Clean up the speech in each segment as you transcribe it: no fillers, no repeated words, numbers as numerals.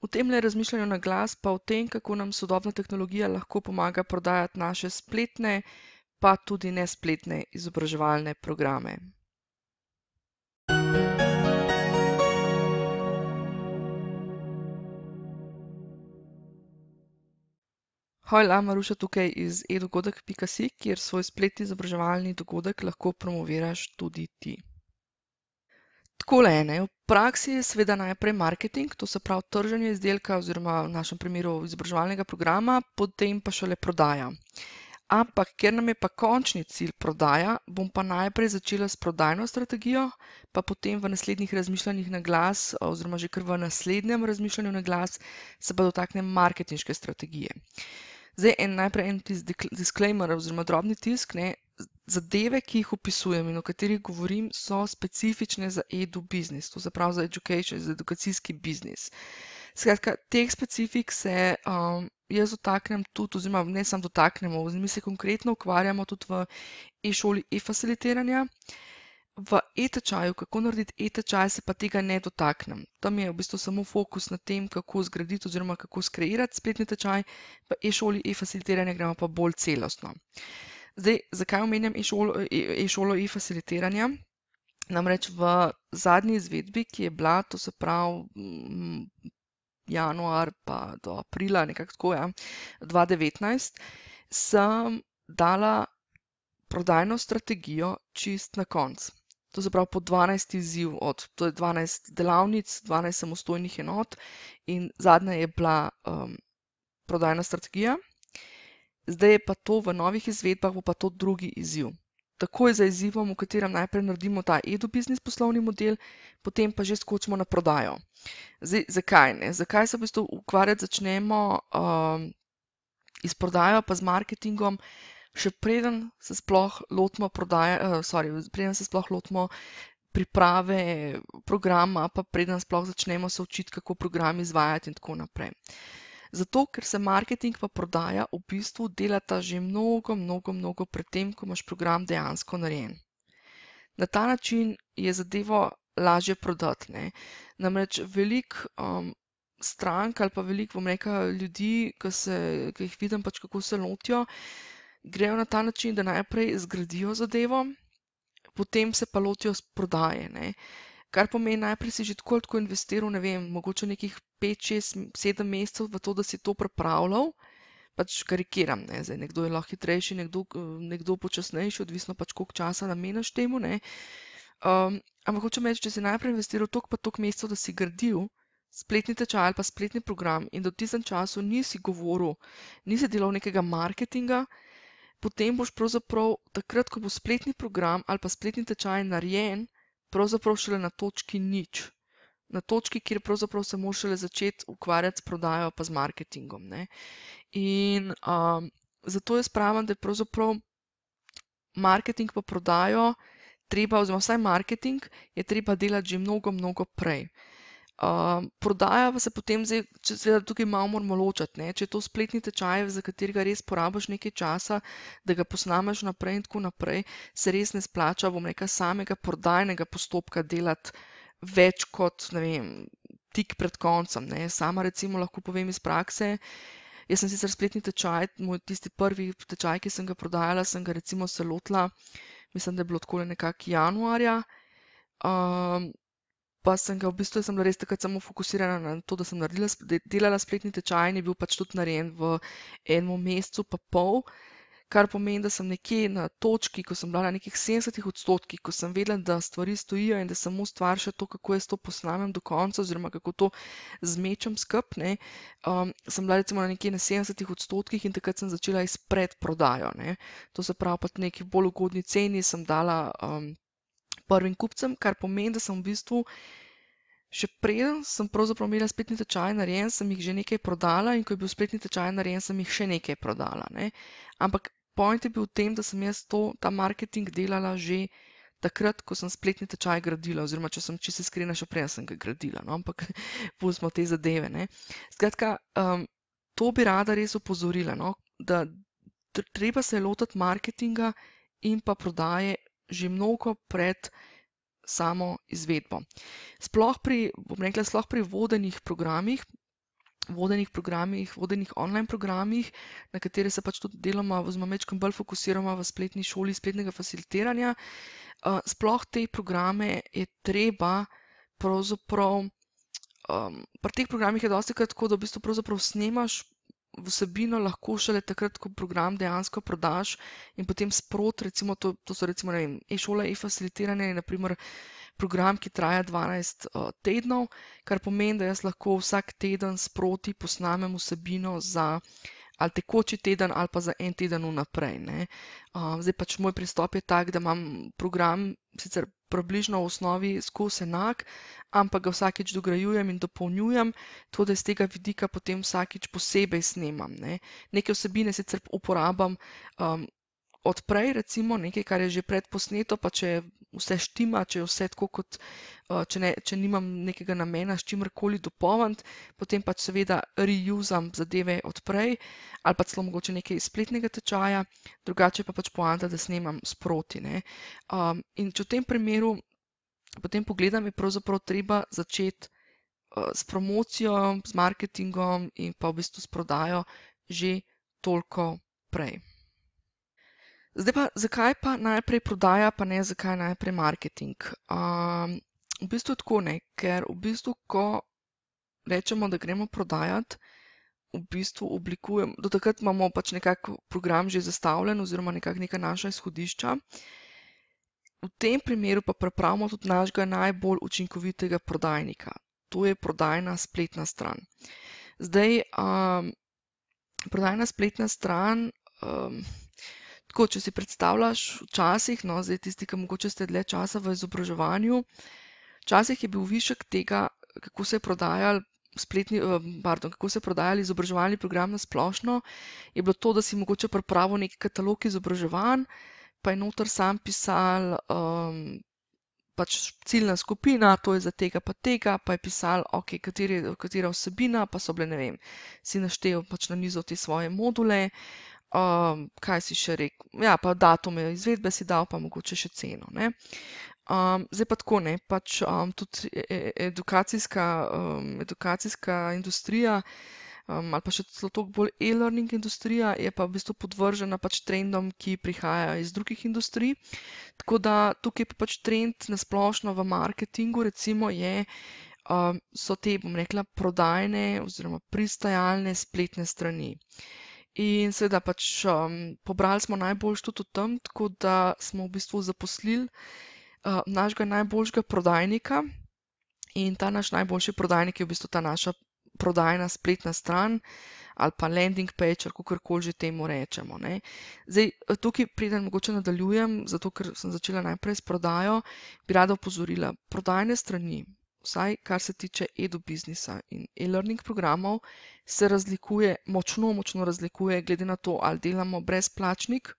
V temle razmišljanju na glas pa o tem, kako nam sodobna tehnologija lahko pomaga prodajati naše spletne, pa tudi nespletne izobraževalne programe. Hojla, Maruša tukaj iz edogodek.si, kjer svoj spletni izobraževalni dogodek lahko promoviraš tudi ti. Takole je, ne, v praksi je seveda najprej marketing, to se pravi trženje izdelka oziroma v našem primeru izobraževalnega programa, potem pa šele prodaja. Ampak, ker nam je pa končni cilj prodaja, bom pa najprej začela s prodajno strategijo, pa potem v naslednjih razmišljanjih na glas oziroma že kar v naslednjem razmišljanju na glas se pa dotaknem marketinške strategije. Zdaj, najprej en disclaimer oziroma drobni tisk, ne, zadeve, ki jih opisujem in o katerih govorim, so specifične za edu biznis, to se pravi za education, za edukacijski biznis. Skratka, teh specifik se jaz dotaknem tudi, oziroma ne samo dotaknemo, mi se konkretno ukvarjamo tudi v e-šoli e-facilitiranja. V e-tečaju, kako narediti e-tečaj, se pa tega ne dotaknem. Tam je v bistvu samo fokus na tem, kako zgraditi oziroma kako skreirati spletni tečaj, v e-šoli e-facilitiranja gremo pa bolj celostno. Zdaj, zakaj omenjam e-šolo e-facilitiranja? Namreč v zadnji izvedbi, ki je bila, to se pravi januar pa do aprila, nekako tako, ja, 2019, sem dala prodajno strategijo čist na konc. To se pravi po 12 izziv to je 12 delavnic, 12 samostojnih enot in zadnja je bila prodajna strategija. Zdaj je pa to v novih izvedbah, bo pa to drugi izziv. Takoj za izzivom, v katerem najprej naredimo ta edu-biznis poslovni model, potem pa že skočimo na prodajo. Zdaj, zakaj ne? Zakaj se v bistvu ukvarjati začnemo s prodajo pa z marketingom, še preden se sploh lotimo preden se sploh lotimo priprave programa, pa preden sploh začnemo se učiti, kako program izvajati in tako naprej. Zato, ker se marketing pa prodaja v bistvu delata že mnogo pred tem, ko imaš program dejansko narejen. Na ta način je zadevo lažje prodati, ne. Namreč veliko strank ali pa veliko, bom rekla, ljudi, ki jih vidim pač, kako se lotijo, grejo na ta način, da najprej zgradijo zadevo, potem se pa lotijo prodaje, ne. Kar pomeni, najprej si že tako ali tako investiral, ne vem, mogoče nekih 5, 6, 7 mesecev v to, da si to pripravljal, pač karikiram, ne, zdaj nekdo je lahko hitrejši, nekdo počasnejši, odvisno pač koliko časa nameniš temu, ne. Ampak hočem reči, če si najprej investiral toliko pa toliko mesecev, da si gradil spletni tečaj ali pa spletni program in da v tistem času nisi govoril, nisi delal nekega marketinga, potem boš pravzaprav takrat, ko bo spletni program ali pa spletni tečaj narejen, pravzaprav šele na točki nič. Na točki, kjer pravzaprav se moraš šele začeti ukvarjati s prodajo pa z marketingom, ne. In zato jaz pravim, da je pravzaprav marketing pa prodajo treba, oziroma vsaj marketing je treba delati že mnogo prej. Prodaja pa se potem zdaj, seveda tukaj malo moramo ločiti, ne, če je to spletni tečaj, za katerega res porabiš nekaj časa, da ga posnameš naprej in tako naprej, se res ne splača, bom rekla, samega prodajnega postopka delati več kot, ne vem, tik pred koncem, ne. Sama recimo lahko povem iz prakse, jaz sem sicer spletni tečaj, moj tisti prvi tečaj, ki sem ga prodajala, sem ga recimo se lotila, mislim, da je bilo takole nekako januarja, pa sem ga v bistvu, sem bila res takrat samo fokusirana na to, da sem delala spletni tečaj in je bil pač tudi narejen v enem mesecu pa pol, kar pomeni, da sem nekje na točki, ko sem bila na nekih 70%, ko sem vedela, da stvari stojijo in da samo stvar še to, kako jaz to posnamem do konca oziroma kako to zmečem skup, ne, sem bila recimo nekje na 70% in takrat sem začela s predprodajo, ne. To se pravi, pa neki bolj ugodni ceni sem dala prvim kupcem, kar pomeni, da sem v bistvu še preden sem pravzaprav imela spletni tečaj narejen, sem jih že nekaj prodala in ko je bil spletni tečaj narejen, sem jih še nekaj prodala, ne. Ampak point je bil v tem, da sem jaz ta marketing delala že takrat, ko sem spletni tečaj gradila, oziroma če sem čisto iskrena, še preden sem ga gradila, no, ampak pustimo te zadeve, ne. Skratka, to bi rada res opozorila, no, da treba se je lotiti marketinga in pa prodaje že mnogo pred samo izvedbo. Sploh pri vodenih programih vodenih programih, vodenih online programih, na katere se pač tudi deloma oziroma majčkeno bolj fokusiramo v spletni šoli spletnega facilitiranja. Sploh te programe je treba pravzaprav, pri teh programih je dostikrat tako, da v bistvu pravzaprav snemaš vsebino lahko šele takrat, ko program dejansko prodaš in potem sproti, recimo to so recimo, ne vem, e-šola, e-facilitiranje je na primer program, ki traja 12 tednov, kar pomeni, da jaz lahko vsak teden sproti posnamem vsebino za ali tekoči teden ali pa za en teden vnaprej, ne. Zdaj pač moj pristop je tak, da imam program sicer približno v osnovi skozi enak, ampak ga vsakič dograjujem in dopolnjujem, tako da iz tega vidika potem vsakič posebej snemam, ne. Neke vsebine sicer uporabljam od prej, recimo nekaj, kar je že predposneto, pa če vse štima, če je vse tako kot, če nimam nekega namena s čimerkoli dopolniti, potem pač seveda reusam zadeve od prej ali pa celo mogoče nekaj iz spletnega tečaja, drugače pa pač poanta, da snemam sproti, ne. In če v tem primeru potem pogledam, je pravzaprav treba začeti s promocijo, z marketingom in pa v bistvu s prodajo že toliko prej. Zdaj pa, zakaj pa najprej prodaja, pa ne zakaj najprej marketing? V bistvu je tako, ne, ker v bistvu, ko rečemo, da gremo prodajati, v bistvu do takrat imamo pač nekako program že zastavljen oziroma nekako neka naša izhodišča. V tem primeru pa pripravimo tudi našega najbolj učinkovitega prodajnika. To je prodajna spletna stran. Zdaj, prodajna spletna stran, tako, če si predstavljaš včasih, no, zdaj tisti, ki mogoče ste dlje časa v izobraževanju, včasih je bil višek tega, kako se je prodajal kako se je prodajali izobraževalni program na splošno, je bilo to, da si mogoče pripravil neki katalog izobraževanj, pa je noter sam pisal, pač ciljna skupina, to je za tega pa tega, pa je pisal, okej, katera vsebina, pa so bile, ne vem, si naštel pač nanizal te svoje module, kaj si še rekel, ja, pa datume izvedbe si dal, pa mogoče še ceno, ne. Zdaj pa tako, ne, pač tudi edukacijska industrija, ali pa še celo toliko bolj e-learning industrija je pa v bistvu podvržena pač trendom, ki prihajajo iz drugih industrij. Tako da tukaj pa pač trend na splošno v marketingu recimo so te, bom rekla, prodajne oziroma pristajalne spletne strani. In seveda pač pobrali smo najboljše tudi v tem, tako da smo v bistvu zaposlili našega najboljšega prodajnika in ta naš najboljši prodajnik je v bistvu ta naša prodajna spletna stran ali pa landing page ali kakorkoli že temu rečemo, ne. Zdaj, tukaj preden mogoče nadaljujem, zato ker sem začela najprej s prodajo, bi rada opozorila, prodajne strani, vsaj kar se tiče edu-biznisa in e-learning programov, se razlikuje, močno razlikuje glede na to, ali delamo brezplačnik,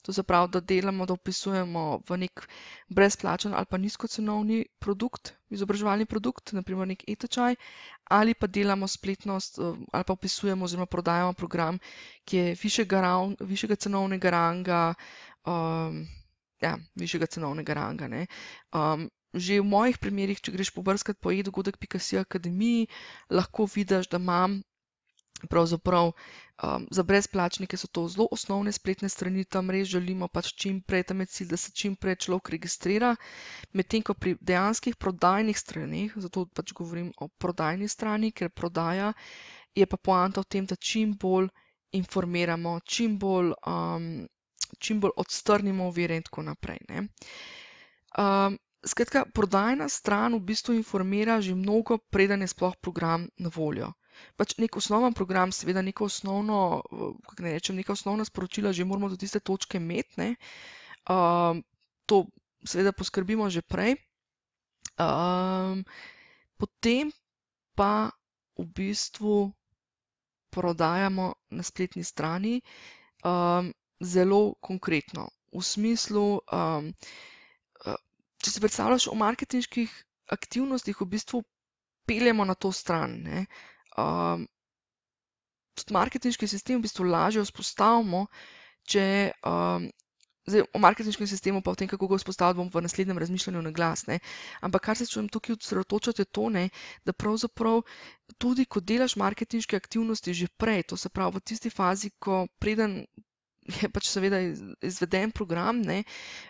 to se pravi, da delamo, da vpisujemo v nek brezplačen ali pa nizkocenovni produkt, izobraževalni produkt, na primer nek e-tečaj, ali pa delamo spletnost ali pa vpisujemo oziroma prodajamo program, ki je višjega cenovnega ranga, višjega cenovnega ranga, ne. Že v mojih primerih, če greš pobrskati po edogodek.si akademiji, lahko vidiš, da imam pravzaprav za brezplačnike so to zelo osnovne spletne strani, tam res želimo pač čim prej, tam je cilj, da se čim prej človek registrira, medtem ko pri dejanskih prodajnih straneh, zato pač govorim o prodajni strani, ker prodaja je pa poanta v tem, da čim bolj informiramo, čim bolj odstrnimo ovire in tako naprej, ne. Skratka, prodajna stran v bistvu informira že mnogo, preden je sploh program na voljo. Pač nek osnoven program, seveda neko osnovno, kako naj rečem, neka osnovna sporočila že moramo do tiste točke imeti, ne. To seveda poskrbimo že prej. Potem pa v bistvu prodajamo na spletni strani zelo konkretno. V smislu, če si predstavljaš o marketinških aktivnostih, v bistvu peljemo na to stran, ne. Tudi marketinški sistem v bistvu lažje vzpostavimo, če Zdaj, o marketinškem sistemu pa o tem, kako ga vzpostaviti, bom v naslednjem razmišljanju na glas, ne. Ampak kar se čujem tukaj osredotočati je to, ne, da pravzaprav tudi, ko delaš marketinške aktivnosti že prej, to se pravi v tisti fazi, ko preden je pač seveda izveden program, ne.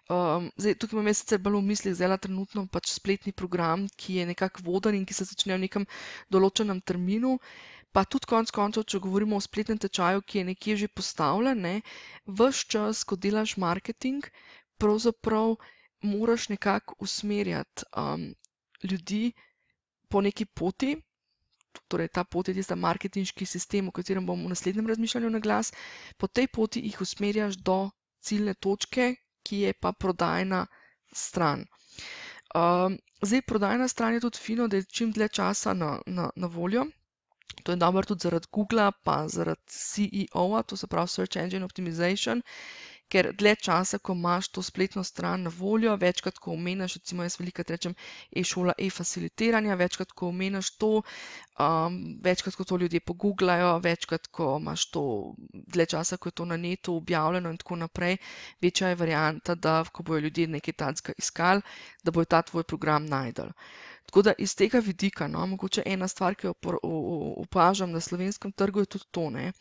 Zdaj, tukaj imam jaz sicer bolj v mislih zdajle trenutno pač spletni program, ki je nekako voden in ki se začne v nekem določenem terminu, pa tudi konec koncev, če govorimo o spletnem tečaju, ki je nekje že postavljen, ne, ves čas, ko delaš marketing, pravzaprav moraš nekako usmerjati ljudi po neki poti, torej ta pot je tista marketinški sistem, o katerem bom v naslednjem razmišljanju na glas, po tej poti jih usmerjaš do ciljne točke, ki je pa prodajna stran. Zdaj, prodajna stran je tudi fino, da je čim dlje časa na voljo. To je dobro tudi zaradi Googla, pa zaradi CEO-a, to se pravi Search Engine Optimization, ker dlje časa, ko imaš to spletno stran na voljo, večkrat, ko omeniš, recimo jaz velikokrat rečem e-šola, e-facilitiranja, večkrat, ko omeniš to, večkrat, ko to ljudje pogooglajo, večkrat, ko imaš to dlje časa, ko je to na netu objavljeno in tako naprej, večja je varianta, da ko bojo ljudje nekaj takega iskali, da bojo ta tvoj program našli. Tako da iz tega vidika, no, mogoče ena stvar, ki jo opažam na slovenskem trgu, je tudi to, ne.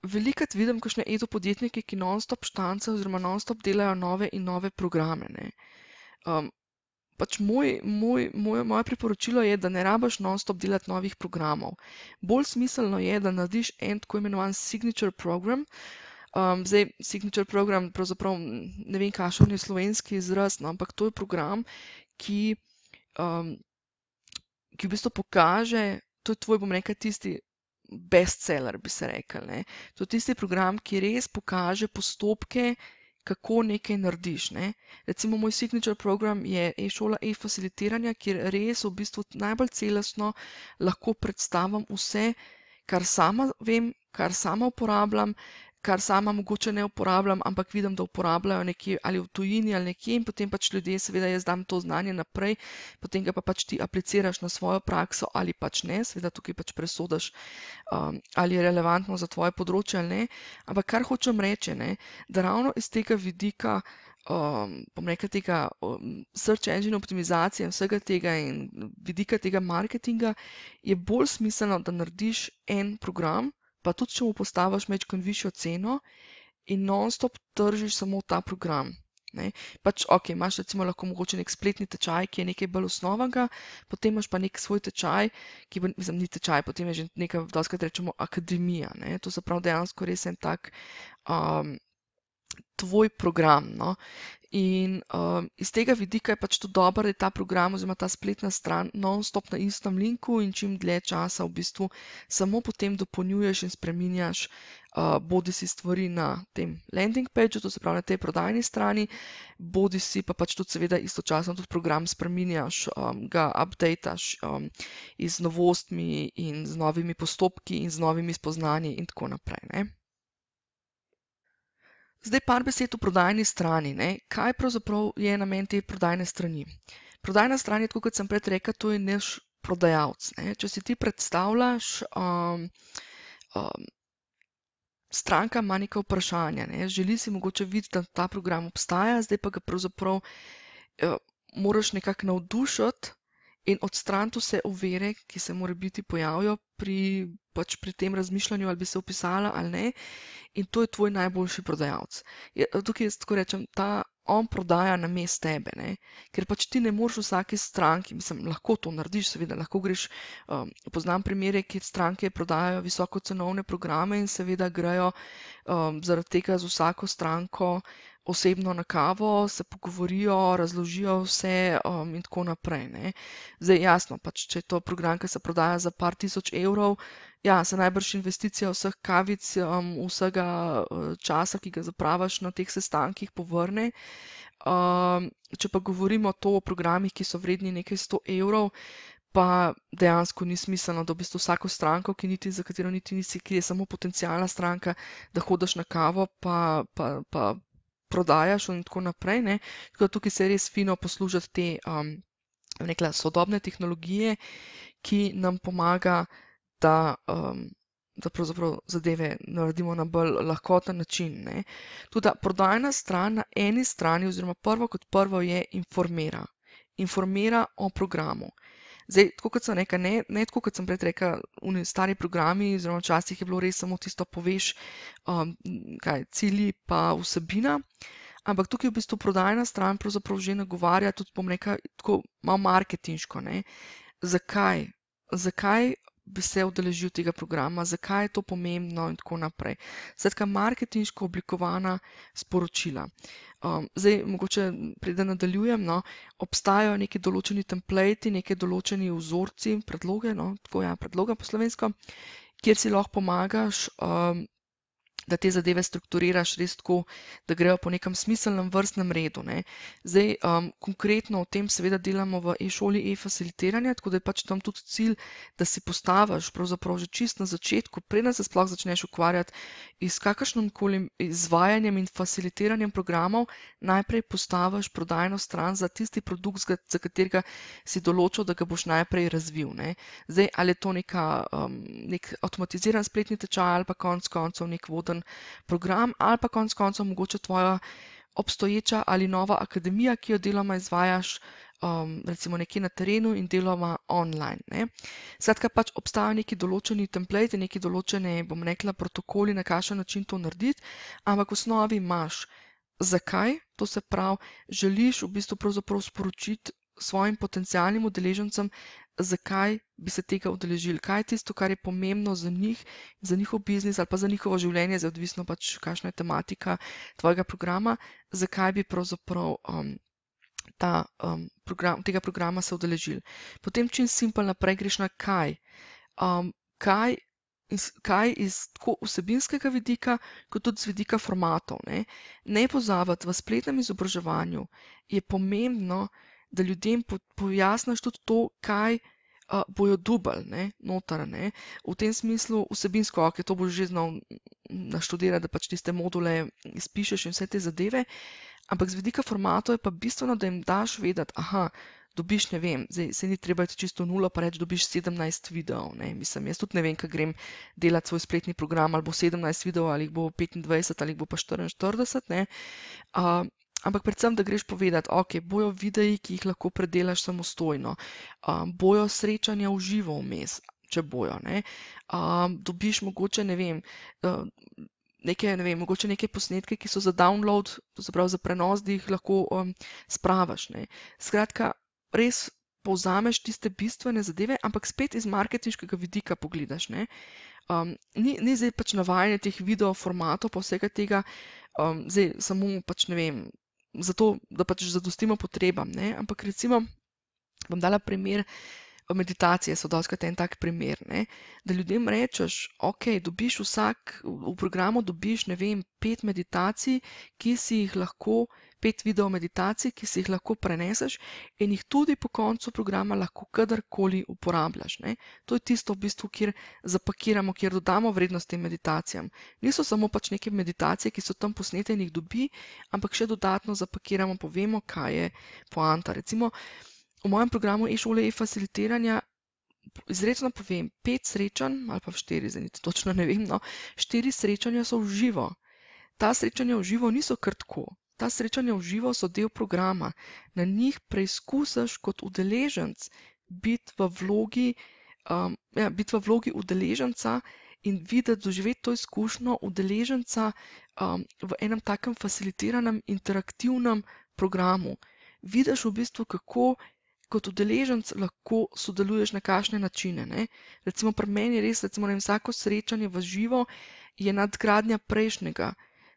Velikokrat vidim kakšne podjetnike, ki non-stop štancajo oziroma non-stop delajo nove in nove programe, ne. Pač moje priporočilo je, da ne rabiš non-stop delati novih programov. Bolj smiselno je, da narediš en tako imenovan signature program. Zdaj, signature program, pravzaprav ne vem, kakšen je slovenski izraz, no, ampak to je program, ki v bistvu pokaže, to je tvoj, bom rekla, tisti bestseller, bi se rekli, ne. To je tisti program, ki res pokaže postopke, kako nekaj narediš, ne. Recimo, moj signature program je e-šola e-facilitiranja, kjer res v bistvu najbolj celostno lahko predstavim vse, kar sama vem, kar sama uporabljam, kar sama mogoče ne uporabljam, ampak vidim, da uporabljajo nekje ali v tujini ali nekje in potem pač ljudje, seveda jaz dam to znanje naprej, potem ga pa pač ti apliciraš na svojo prakso ali pač ne, seveda tukaj pač presodiš, ali je relevantno za tvoje področje ali ne, ampak kar hočem reči, ne, da ravno iz tega vidika, bom rekla, tega search engine optimizacije in vsega tega in vidika tega marketinga je bolj smiselno, da narediš en program, pa tudi, če mu postaviš majčkeno višjo ceno in non-stop tržiš samo ta program, ne. Pač, okej, imaš recimo lahko mogoče nek spletni tečaj, ki je nekaj bolj osnovnega, potem imaš pa nek svoj tečaj, ki mislim, ni tečaj, potem je že neka, dostikrat rečemo, akademija, ne. To se pravi dejansko res en tak tvoj program, no. In iz tega vidika je pač tudi dobro, da je ta program oziroma ta spletna stran non-stop na istem linku in čim dlje časa v bistvu samo potem dopolnjuješ in spreminjaš bodisi stvari na tem landing pageu, to se pravi na tej prodajni strani, bodisi pa pač tudi seveda istočasno tudi program spreminjaš, ga updataš z novostmi in z novimi postopki in z novimi spoznanji in tako naprej, ne. Zdaj par besed o prodajni strani, ne. Kaj pravzaprav je namen te prodajne strani? Prodajna stran je, tako kot sem prej rekla, to je naš prodajalec, ne. Če si ti predstavljaš, stranka ima neka vprašanja, ne. Želi si mogoče videti, da ta program obstaja, zdaj pa ga pravzaprav moraš nekako navdušiti in odstraniti vse ovire, ki se morebiti pojavijo pri tem razmišljanju, ali bi se vpisala ali ne. In to je tvoj najboljši prodajalec. Tukaj jaz tako rečem, on prodaja namesto tebe, ne. Ker pač ti ne moreš vsaki stranki, mislim, lahko to narediš, seveda, lahko greš, poznam primere, kjer stranke prodajajo visokocenovne programe in seveda grejo zaradi tega z vsako stranko osebno na kavo, se pogovorijo, razložijo vse in tako naprej, ne. Zdaj, jasno, pač, če je to program, ki se prodaja za par tisoč evrov, ja, se najbrž investicija vseh kavic, vsega časa, ki ga zapraviš na teh sestankih, povrne. Če pa govorimo to o programih, ki so vredni nekaj 100 evrov, pa dejansko ni smiselno, da v bistvu vsako stranko, za katero niti nisi, ki je samo potencialna stranka, da hodiš na kavo, pa prodajaš in tako naprej, ne. Tako da tukaj se je res fino poslužiti te, rekla, sodobne tehnologije, ki nam pomaga, da da pravzaprav zadeve naredimo na bolj lahkoten način, ne. Tudi prodajna stran na eni strani oziroma prvo kot prvo je informira. Informira o programu. Zdaj, tako kot sem rekla, ne tako kot sem prej rekla, oni stari programi, oziroma včasih je bilo res samo tisto poveš, cilji pa vsebina, ampak tukaj v bistvu prodajna stran pravzaprav že nagovarja, tudi bom rekla, tako malo marketinško, ne. Zakaj? Zakaj bi se udeležil tega programa, zakaj je to pomembno in tako naprej. Skratka, marketinško oblikovana sporočila. Zdaj, mogoče preden nadaljujem, no, obstajajo neki določeni templati, neki določeni vzorci, predloge, no, tako ja, predloga po slovensko, kjer si lahko pomagaš, da te zadeve strukturiraš res tako, da grejo po nekem smiselnem vrstnem redu, ne. Zdaj, konkretno o tem seveda delamo v e-šoli e-facilitiranja, tako da je pač tam tudi cilj, da si postaviš pravzaprav že čisto na začetku, preden se sploh začneš ukvarjati s kakršnimkoli izvajanjem in facilitiranjem programov, najprej postaviš prodajno stran za tisti produkt, za katerega si določil, da ga boš najprej razvil, ne. Zdaj, ali je to nek avtomatiziran spletni tečaj ali pa konec koncev nek voden program ali pa konec koncev mogoče tvoja obstoječa ali nova akademija, ki jo deloma izvajaš, recimo nekje na terenu in deloma online, ne. Skratka, pač obstajajo neki določeni templati, neki določene, bom rekla, protokoli, na kakšen način to narediti, ampak v osnovi imaš zakaj, to se pravi, želiš v bistvu pravzaprav sporočiti svojim potencialnim udeležencem, zakaj bi se tega udeležili, kaj je tisto, kar je pomembno za njih, za njihov biznis ali pa za njihovo življenje, zdaj odvisno pač, kakšna je tematika tvojega programa, zakaj bi pravzaprav tega programa se udeležili. Potem čim simpel naprej greš na kaj. Kaj iz tako vsebinskega vidika, kot tudi z vidika formatov, ne. Ne pozabiti, v spletnem izobraževanju je pomembno, da ljudem pojasniš tudi to, kaj bojo dobili, ne, noter, ne. V tem smislu vsebinsko, okej, to boš že znal naštudirati, da pač tiste module izpišeš in vse te zadeve, ampak z vidika formatov je pa bistveno, da jim daš vedeti, dobiš, ne vem, zdaj se ni treba iti čisto nulo pa reči, dobiš 17 videov, ne, mislim, jaz tudi ne vem, kaj grem delati svoj spletni program, ali bo 17 videov, ali jih bo 25, ali jih bo pa 44, ne, ampak predvsem, da greš povedati, okej, bojo videi, ki jih lahko predelaš samostojno, bojo srečanja v živo vmes, če bojo, ne, dobiš mogoče, ne vem, mogoče neke posnetke, ki so za download, to se pravi za prenos, da jih lahko spravaš, ne. Skratka, res povzameš tiste bistvene zadeve, ampak spet iz marketinškega vidika pogledaš, ne. Ni zdaj pač navajanje teh video formatov pa vsega tega, zdaj samo pač, ne vem, zato, da pač zadostimo potrebam, ne, ampak recimo bom dala primer meditacije, so dostikrat en tak primer, ne, da ljudem rečeš, okej, dobiš v programu dobiš, ne vem, 5 meditacij, ki si jih lahko, 5 video meditacij, ki si jih lahko preneseš in jih tudi po koncu programa lahko kadarkoli uporabljaš, ne. To je tisto v bistvu, kjer zapakiramo, kjer dodamo vrednost tem meditacijam. Niso samo pač neke meditacije, ki so tam posnete in jih dobi, ampak še dodatno zapakiramo, povemo, kaj je poanta. Recimo, v mojem programu e-šole e-facilitiranja izrecno povem, 5 srečanj, ali pa 4, zdaj niti točno ne vem, no, 4 srečanja so v živo. Ta srečanja v živo niso kar tako. Ta srečanja v živo so del programa. Na njih preizkusiš kot udeleženec biti v vlogi udeleženca in videti, doživeti to izkušnjo udeleženca v enem takem facilitiranem, interaktivnem programu. Vidiš v bistvu, kako kot udeleženec lahko sodeluješ na kakšne načine, ne. Recimo pri meni je res, recimo, ne vem, vsako srečanje v živo je nadgradnja prejšnjega.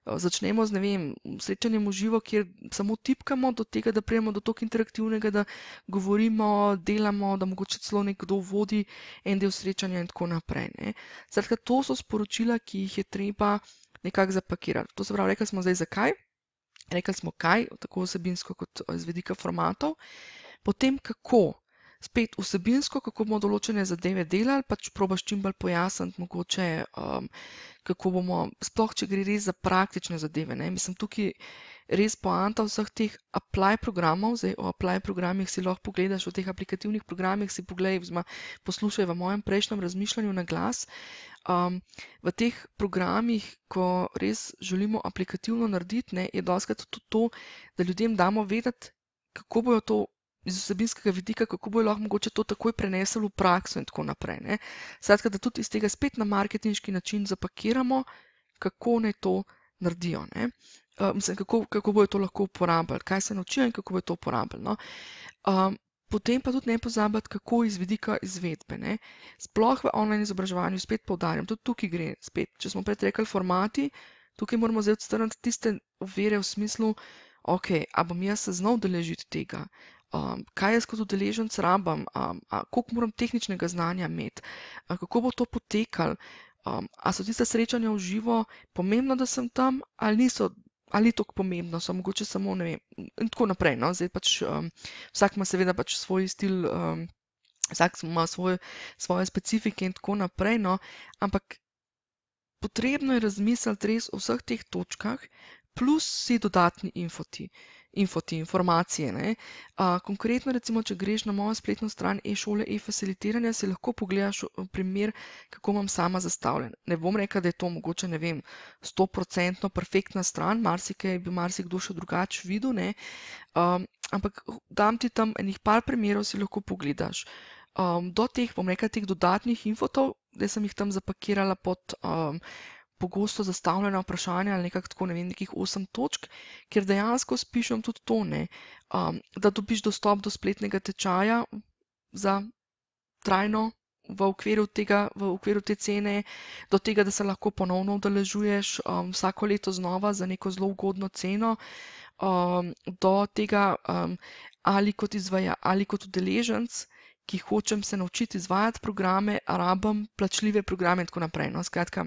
Začnemo z, ne vem, srečanjem v živo, kjer samo tipkamo do tega, da pridemo do toliko interaktivnega, da govorimo, delamo, da mogoče celo nekdo vodi en del srečanja in tako naprej, ne. Skratka, to so sporočila, ki jih je treba nekako zapakirati. To se pravi, rekli smo zdaj zakaj, rekli smo kaj, tako vsebinsko kot z vidika formatov, potem kako. Spet vsebinsko, kako bomo določene zadeve delali, pač probaš čim bolj pojasniti mogoče, kako bomo, sploh če gre res za praktične zadeve, ne. Mislim, tukaj res poanta vseh teh apply programov, zdaj o apply programih si lahko pogledaš, o teh aplikativnih programih si pogledaj, oziroma poslušaj v mojem prejšnjem razmišljanju na glas. V teh programih, ko res želimo aplikativno narediti, ne, je dostikrat tudi to, da ljudem damo vedeti, kako bojo to iz vsebinskega vidika, kako bojo lahko mogoče to takoj prenesli v prakso in tako naprej. Ne. Skratka, da tudi iz tega spet na marketinški način zapakiramo, kako naj to naredijo. Ne. Mislim, kako bojo to lahko uporabljali, kaj se naučijo in kako bojo to uporabljali. No. Potem pa tudi ne pozabiti, kako iz vidika izvedbe. Ne. Sploh v online izobraževanju, spet poudarjam, tudi tukaj gre spet, če smo prej rekli formati, tukaj moramo zdaj odstraniti tiste ovire v smislu, ok, a bom jaz se znal udeležiti tega, kaj jaz kot udeleženec rabim, koliko moram tehničnega znanja imeti, kako bo to potekalo, a so tiste srečanja v živo pomembno, da sem tam, ali niso, ali ni tako pomembno, so mogoče samo, ne vem, in tako naprej. No? Zdaj pač vsak ima seveda pač svoj stil, vsak ima svoje specifike in tako naprej, no? Ampak potrebno je razmisliti res o vseh teh točkah, plus vsi dodatni informacije. Ne? Konkretno, recimo, če greš na mojo spletno stran e-šole, e-facilitiranja, si lahko pogledaš primer, kako imam sama zastavljen. Ne bom rekla, da je to mogoče, ne vem, 100% perfektna stran, marsikaj bi marsikdo še drugače videl, ne? Ampak dam ti tam enih par primerov, si lahko pogledaš. Do teh, bom rekla, teh dodatnih infotov, da sem jih tam zapakirala pod pogosto zastavljena vprašanja ali nekako tako, ne vem, nekih 8 točk, kjer dejansko spišem tudi to, ne, da dobiš dostop do spletnega tečaja za trajno v okviru te cene, do tega, da se lahko ponovno udeležuješ vsako leto znova za neko zelo ugodno ceno, do tega, ali kot udeleženec, ki hočem se naučiti izvajati programe, rabim plačljive programe in tako naprej. No, skratka,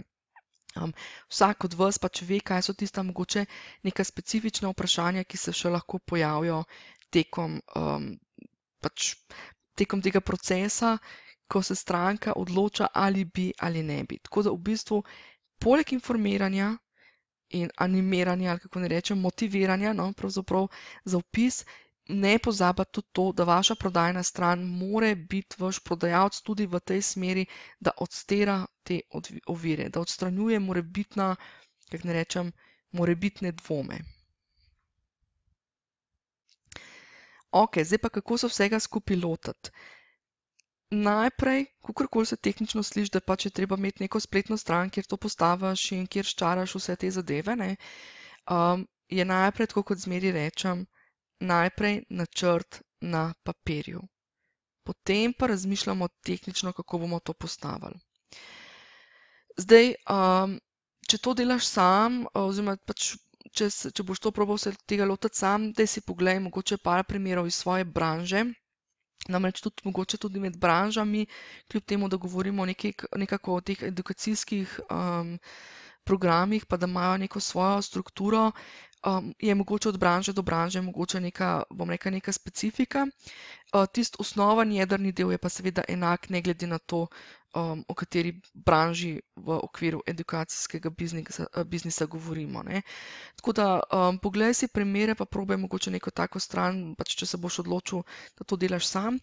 vsak od vas pač ve, kaj so tista mogoče neka specifična vprašanja, ki se še lahko pojavijo tekom tega procesa, ko se stranka odloča, ali bi ali ne bi. Tako da v bistvu poleg informiranja in animiranja, ali kako ne rečem, motiviranja, no, pravzaprav za vpis, ne pozabiti tudi to, da vaša prodajna stran more biti vaš prodajalec tudi v tej smeri, da odstira te ovire, da odstranjuje morebitne dvome. Ok, zdaj pa kako se vsega skupaj lotiti. Najprej, kakorkoli se tehnično sliši, da pač je treba imeti neko spletno stran, kjer to postaviš in kjer ščaraš vse te zadeve, ne, je najprej, tako kot zmeri rečem, najprej načrt na papirju. Potem pa razmišljamo tehnično, kako bomo to postavili. Zdaj, če to delaš sam, oziroma pač, če boš to probal se tega lotiti sam, daj si poglej mogoče par primerov iz svoje branže. Namreč tudi mogoče tudi med branžami, kljub temu, da govorimo nekako o teh edukacijskih programih, pa da imajo neko svojo strukturo, je mogoče od branže do branže mogoče neka, bom rekla, neka specifika. Tisti osnoven jedrni del je pa seveda enak, ne glede na to, o kateri branži v okviru edukacijskega biznisa govorimo. Ne. Tako da poglej si primere, pa probaj mogoče neko tako stran, pač če se boš odločil, da to delaš sam.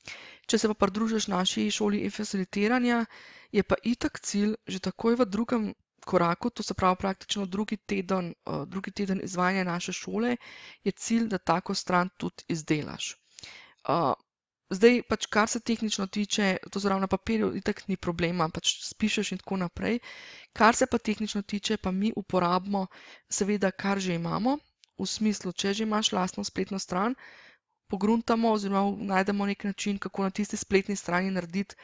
Če se pa pridružiš naši šoli e-facilitiranja, je pa itak cilj že takoj v drugem koraku, to se pravi praktično drugi teden izvajanja naše šole, je cilj, da tako stran tudi izdelaš. Zdaj, pač kar se tehnično tiče, to zraven na papirju itak ni problema, pač spišeš in tako naprej. Kar se pa tehnično tiče, pa mi uporabimo seveda, kar že imamo, v smislu, če že imaš lastno spletno stran, pogruntamo oziroma najdemo nek način, kako na tisti spletni strani narediti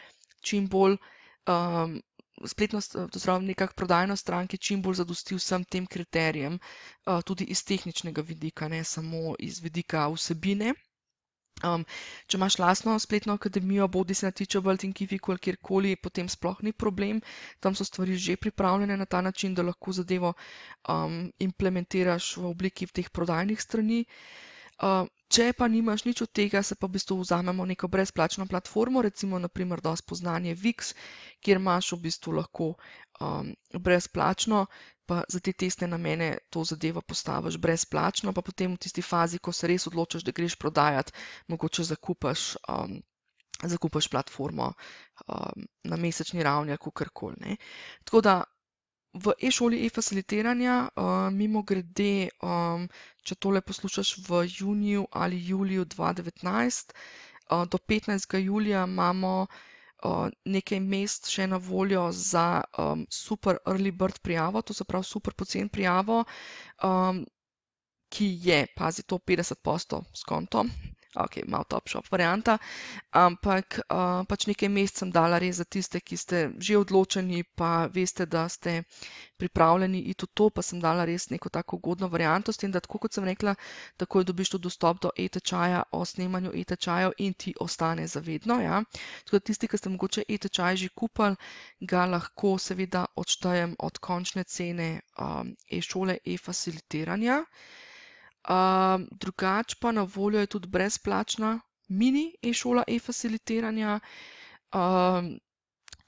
čim bolj to zraven nekako prodajno stran, ki čim bolj zadosti vsem tem kriterijem, tudi iz tehničnega vidika, ne samo iz vidika vsebine. Če imaš lastno spletno akademijo, bodi se na Teachable, Thinkificu ali kjerkoli, potem sploh ni problem. Tam so stvari že pripravljene na ta način, da lahko zadevo implementiraš v obliki teh prodajnih strani. Če pa nimaš nič od tega, se pa v bistvu vzamemo neko brezplačno platformo, recimo naprimer dosti poznanje Wix, kjer imaš v bistvu lahko brezplačno, pa za te testne namene to zadevo postaviš brezplačno, pa potem v tisti fazi, ko se res odločiš, da greš prodajati, mogoče zakupaš platformo na mesečni ravni ali kakorkoli, ne. Tako da v e-šoli e-facilitiranja, mimogrede, če tole poslušaš v juniju ali juliju 2019, do 15. julija imamo nekaj mest še na voljo za super early bird prijavo, to se pravi super poceni prijavo, ki je, pazi to, 50% s kontom. Ok, malo top shop varianta, ampak pač nekaj mest sem dala res za tiste, ki ste že odločeni, pa veste, da ste pripravljeni iti v to, pa sem dala res neko tako ugodno varianto, s tem, da tako kot sem rekla, takoj dobiš tudi dostop do e-tečaja o snemanju e-tečajev in ti ostane za vedno, ja. Tako da tisti, ki ste mogoče e-tečaj že kupili, ga lahko seveda odštejem od končne cene e-šole e-facilitiranja. Drugače pa na voljo je tudi brezplačna mini e-šola e-facilitiranja.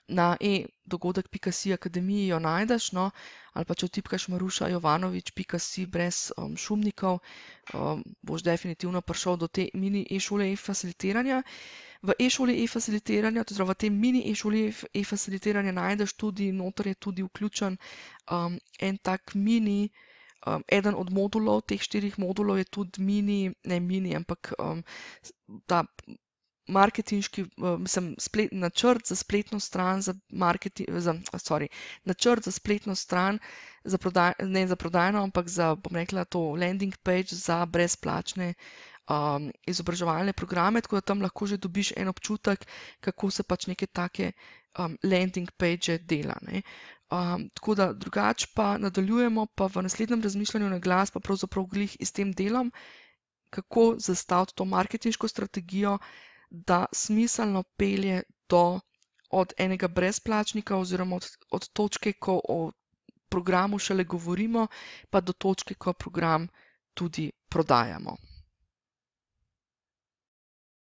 Na e-dogodek.si akademiji jo najdeš, no, ali pa če vtipkaš marusajovanovič.si brez šumnikov, boš definitivno prišel do te mini e-šole e-facilitiranja. V e-šoli e-facilitiranja, to v tem mini e-šoli e-facilitiranja najdeš tudi, noter je tudi vključen en tak mini, eden od modulov, teh 4 modulov je tudi ampak ta marketinški, načrt za spletno stran za načrt za spletno stran za ne za prodajno, ampak za, bom rekla, to landing page za brezplačne izobraževalne programe, tako da tam lahko že dobiš en občutek, kako se pač neke take landing page dela, ne. Tako da drugače pa nadaljujemo pa v naslednjem razmišljanju na glas pa pravzaprav glih s tem delom, kako zastaviti to marketinško strategijo, da smiselno pelje od enega brezplačnika oziroma od točke, ko o programu šele govorimo, pa do točke, ko program tudi prodajamo.